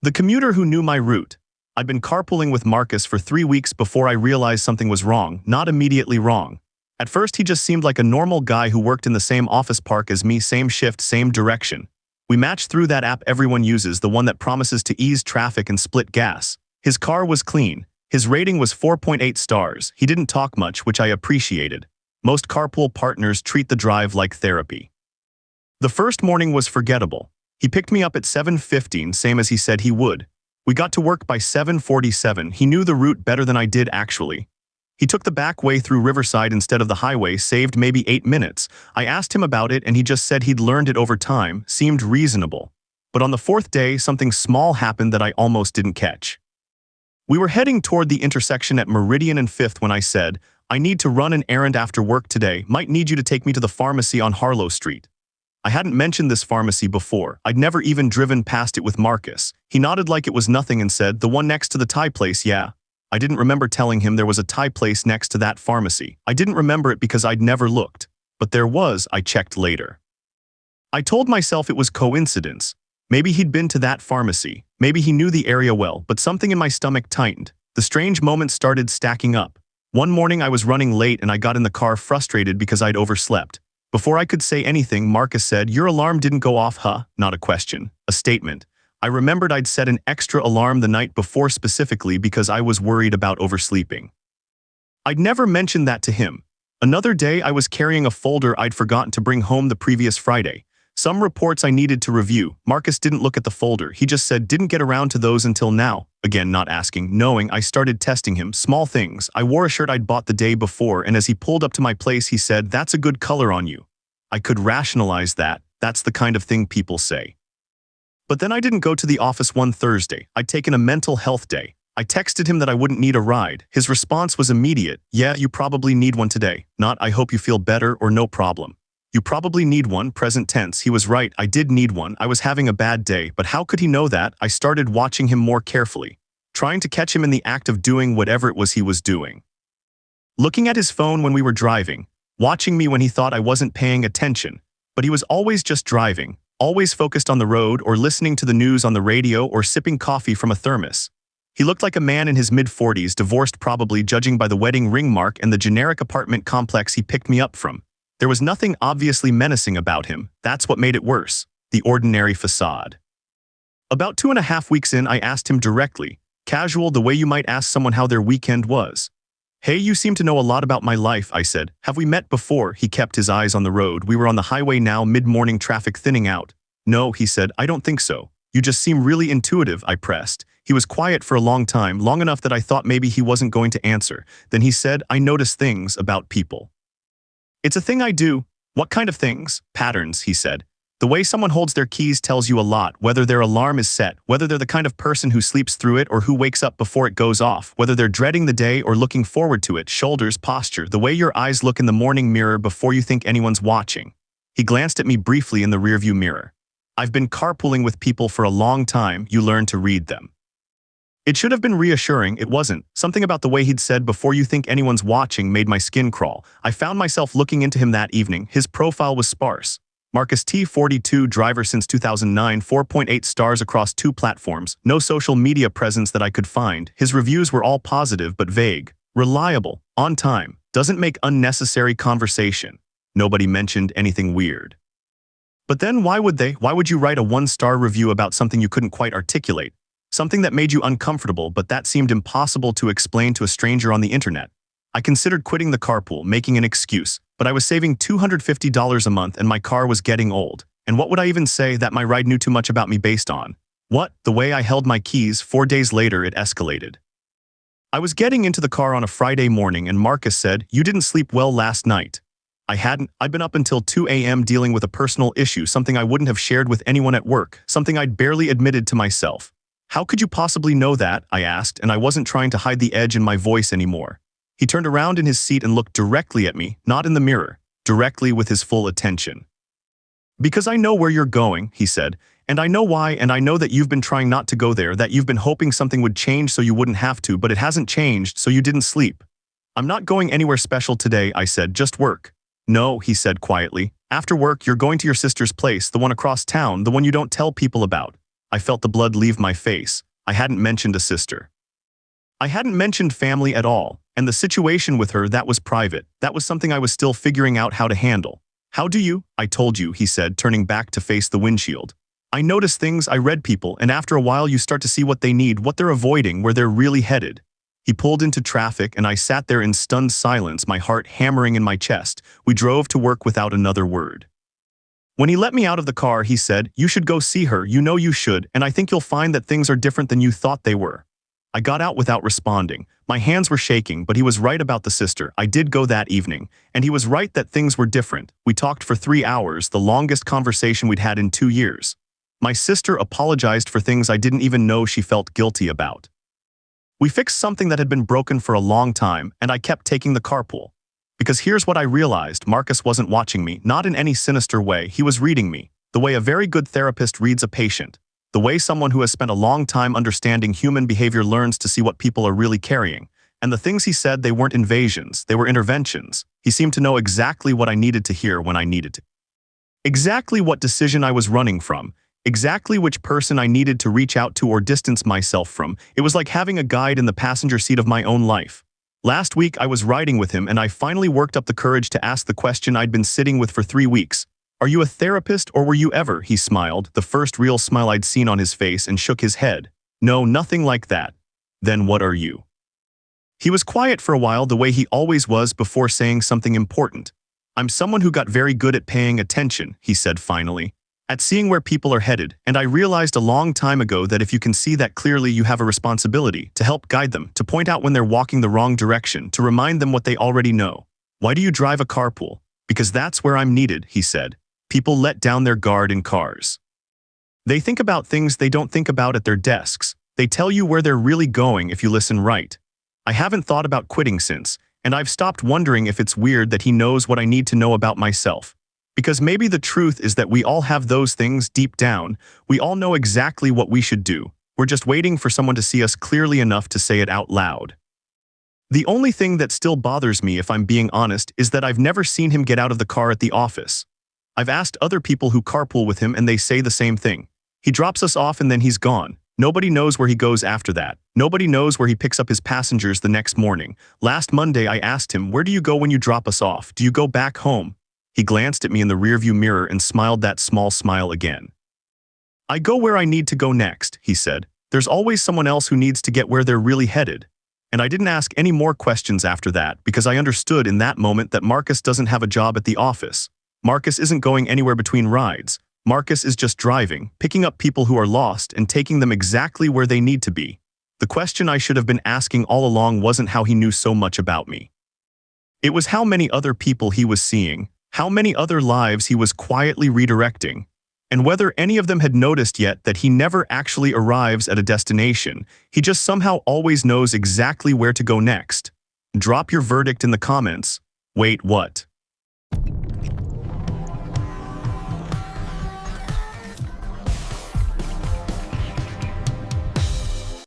The commuter who knew my route. I'd been carpooling with Marcus for 3 weeks before I realized something was wrong, not immediately wrong. At first he just seemed like a normal guy who worked in the same office park as me, same shift, same direction. We matched through that app everyone uses, the one that promises to ease traffic and split gas. His car was clean. His rating was 4.8 stars. He didn't talk much, which I appreciated. Most carpool partners treat the drive like therapy. The first morning was forgettable. He picked me up at 7:15, same as he said he would. We got to work by 7:47. He knew the route better than I did, actually. He took the back way through Riverside instead of the highway, saved maybe 8 minutes. I asked him about it and he just said he'd learned it over time, seemed reasonable. But on the fourth day, something small happened that I almost didn't catch. We were heading toward the intersection at Meridian and 5th when I said, "I need to run an errand after work today, might need you to take me to the pharmacy on Harlow Street." I hadn't mentioned this pharmacy before. I'd never even driven past it with Marcus. He nodded like it was nothing and said, "The one next to the Thai place, yeah." I didn't remember telling him there was a Thai place next to that pharmacy. I didn't remember it because I'd never looked. But there was, I checked later. I told myself it was coincidence. Maybe he'd been to that pharmacy. Maybe he knew the area well, but something in my stomach tightened. The strange moments started stacking up. One morning I was running late and I got in the car frustrated because I'd overslept. Before I could say anything, Marcus said, "Your alarm didn't go off, huh?" Not a question, a statement. I remembered I'd set an extra alarm the night before specifically because I was worried about oversleeping. I'd never mentioned that to him. Another day I was carrying a folder I'd forgotten to bring home the previous Friday. Some reports I needed to review. Marcus didn't look at the folder. He just said, "Didn't get around to those until now." Again, not asking, knowing. I started testing him. Small things. I wore a shirt I'd bought the day before, and as he pulled up to my place, he said, "That's a good color on you." I could rationalize that. That's the kind of thing people say. But then I didn't go to the office one Thursday. I'd taken a mental health day. I texted him that I wouldn't need a ride. His response was immediate. "Yeah, you probably need one today. Not, I hope you feel better," or "no problem. You probably need one," present tense. He was right, I did need one. I was having a bad day, but how could he know that? I started watching him more carefully, trying to catch him in the act of doing whatever it was he was doing. Looking at his phone when we were driving, watching me when he thought I wasn't paying attention, but he was always just driving, always focused on the road or listening to the news on the radio or sipping coffee from a thermos. He looked like a man in his mid-40s, divorced probably, judging by the wedding ring mark and the generic apartment complex he picked me up from. There was nothing obviously menacing about him. That's what made it worse, the ordinary facade. About 2.5 weeks in, I asked him directly, casual, the way you might ask someone how their weekend was. "Hey, you seem to know a lot about my life," I said. "Have we met before?" He kept his eyes on the road. We were on the highway now, mid-morning traffic thinning out. "No," he said, "I don't think so. You just seem really intuitive," I pressed. He was quiet for a long time, long enough that I thought maybe he wasn't going to answer. Then he said, "I notice things about people." "It's a thing I do." "What kind of things?" "Patterns," he said. "The way someone holds their keys tells you a lot, whether their alarm is set, whether they're the kind of person who sleeps through it or who wakes up before it goes off, whether they're dreading the day or looking forward to it, shoulders, posture, the way your eyes look in the morning mirror before you think anyone's watching." He glanced at me briefly in the rearview mirror. "I've been carpooling with people for a long time. You learn to read them." It should have been reassuring. It wasn't. Something about the way he'd said, "before you think anyone's watching," made my skin crawl. I found myself looking into him that evening. His profile was sparse. Marcus T. 42, driver since 2009, 4.8 stars across 2 platforms, no social media presence that I could find. His reviews were all positive but vague. Reliable, on time, doesn't make unnecessary conversation. Nobody mentioned anything weird. But then why would they? Why would you write a 1-star review about something you couldn't quite articulate? Something that made you uncomfortable, but that seemed impossible to explain to a stranger on the internet. I considered quitting the carpool, making an excuse, but I was saving $250 a month and my car was getting old. And what would I even say that my ride knew too much about me based on? What? The way I held my keys. 4 days later, it escalated. I was getting into the car on a Friday morning and Marcus said, "You didn't sleep well last night." I hadn't. I'd been up until 2 a.m. dealing with a personal issue, something I wouldn't have shared with anyone at work, something I'd barely admitted to myself. "How could you possibly know that?" I asked, and I wasn't trying to hide the edge in my voice anymore. He turned around in his seat and looked directly at me, not in the mirror, directly with his full attention. "Because I know where you're going," he said, "and I know why, and I know that you've been trying not to go there, that you've been hoping something would change so you wouldn't have to, but it hasn't changed, so you didn't sleep." "I'm not going anywhere special today," I said, "just work." "No," he said quietly. "After work, you're going to your sister's place, the one across town, the one you don't tell people about." I felt the blood leave my face. I hadn't mentioned a sister. I hadn't mentioned family at all, and the situation with her, that was private. That was something I was still figuring out how to handle. How do you? I told you, he said, turning back to face the windshield. I notice things, I read people, and after a while you start to see what they need, what they're avoiding, where they're really headed. He pulled into traffic and I sat there in stunned silence, my heart hammering in my chest. We drove to work without another word. When he let me out of the car, he said, "You should go see her, you know you should, and I think you'll find that things are different than you thought they were." I got out without responding. My hands were shaking, but he was right about the sister. I did go that evening, and he was right that things were different. We talked for 3 hours, the longest conversation we'd had in 2 years. My sister apologized for things I didn't even know she felt guilty about. We fixed something that had been broken for a long time, and I kept taking the carpool. Because here's what I realized: Marcus wasn't watching me, not in any sinister way. He was reading me, the way a very good therapist reads a patient. The way someone who has spent a long time understanding human behavior learns to see what people are really carrying. And the things he said, they weren't invasions, they were interventions. He seemed to know exactly what I needed to hear when I needed to. Exactly what decision I was running from. Exactly which person I needed to reach out to or distance myself from. It was like having a guide in the passenger seat of my own life. Last week I was riding with him and I finally worked up the courage to ask the question I'd been sitting with for 3 weeks. "Are you a therapist or were you ever?" He smiled, the first real smile I'd seen on his face, and shook his head. "No, nothing like that." "Then what are you?" He was quiet for a while, the way he always was, before saying something important. "I'm someone who got very good at paying attention," he said finally, "at seeing where people are headed, and I realized a long time ago that if you can see that clearly, you have a responsibility to help guide them, to point out when they're walking the wrong direction, to remind them what they already know." "Why do you drive a carpool?" "Because that's where I'm needed," he said. People let down their guard in cars. They think about things they don't think about at their desks. They tell you where they're really going if you listen right. I haven't thought about quitting since, and I've stopped wondering if it's weird that he knows what I need to know about myself. Because maybe the truth is that we all have those things deep down. We all know exactly what we should do. We're just waiting for someone to see us clearly enough to say it out loud. The only thing that still bothers me, if I'm being honest, is that I've never seen him get out of the car at the office. I've asked other people who carpool with him and they say the same thing. He drops us off and then he's gone. Nobody knows where he goes after that. Nobody knows where he picks up his passengers the next morning. Last Monday I asked him, "Where do you go when you drop us off? Do you go back home?" He glanced at me in the rearview mirror and smiled that small smile again. "I go where I need to go next," he said. "There's always someone else who needs to get where they're really headed." And I didn't ask any more questions after that, because I understood in that moment that Marcus doesn't have a job at the office. Marcus isn't going anywhere between rides. Marcus is just driving, picking up people who are lost and taking them exactly where they need to be. The question I should have been asking all along wasn't how he knew so much about me. It was how many other people he was seeing, how many other lives he was quietly redirecting, and whether any of them had noticed yet that he never actually arrives at a destination. He just somehow always knows exactly where to go next. Drop your verdict in the comments. Wait, what?